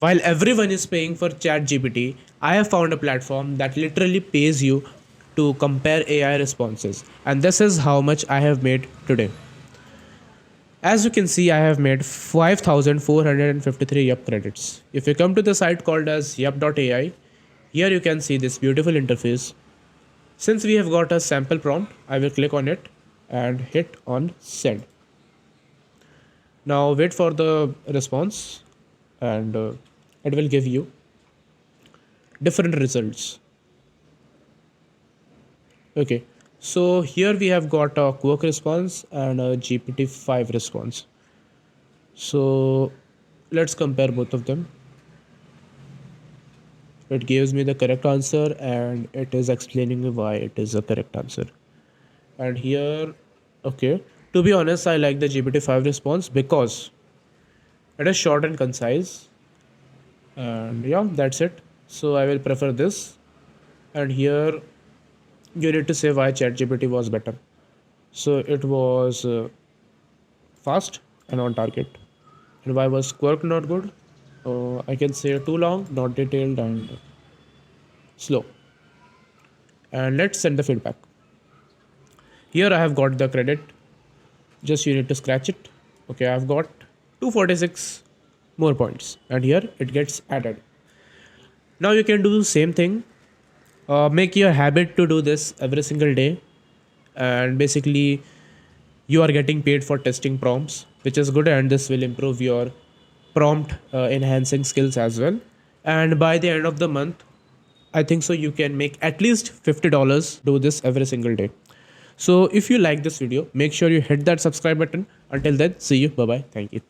While everyone is paying for ChatGPT, I have found a platform that literally pays you to compare AI responses. And this is how much I have made today. As you can see, I have made 5,453 Yup credits. If you come to the site called as yupp.ai, here you can see this beautiful interface. Since we have got a sample prompt, I will click on it and hit on send. Now wait for the response and it will give you different results. Okay, so here we have got a Quark response and a GPT-5 response. So let's compare both of them. It gives me the correct answer and it is explaining why it is a correct answer. And here, okay, to be honest, I like the GPT-5 response because it is short and concise. And yeah, that's it. So I will prefer this. And here you need to say why ChatGPT was better. So it was fast and on target. And why was Quark not good? I can say too long, not detailed, and slow. And let's send the feedback. Here I have got the credit. Just you need to scratch it. Okay, I've got 246 more points, and here it gets added. Now you can do the same thing. Make your habit to do this every single day, and basically you are getting paid for testing prompts, which is good, and this will improve your prompt enhancing skills as well. And by the end of the month, I think so you can make at least $50 do this every single day. So if you like this video, make sure you hit that subscribe button. Until then, see you. Bye bye. Thank you.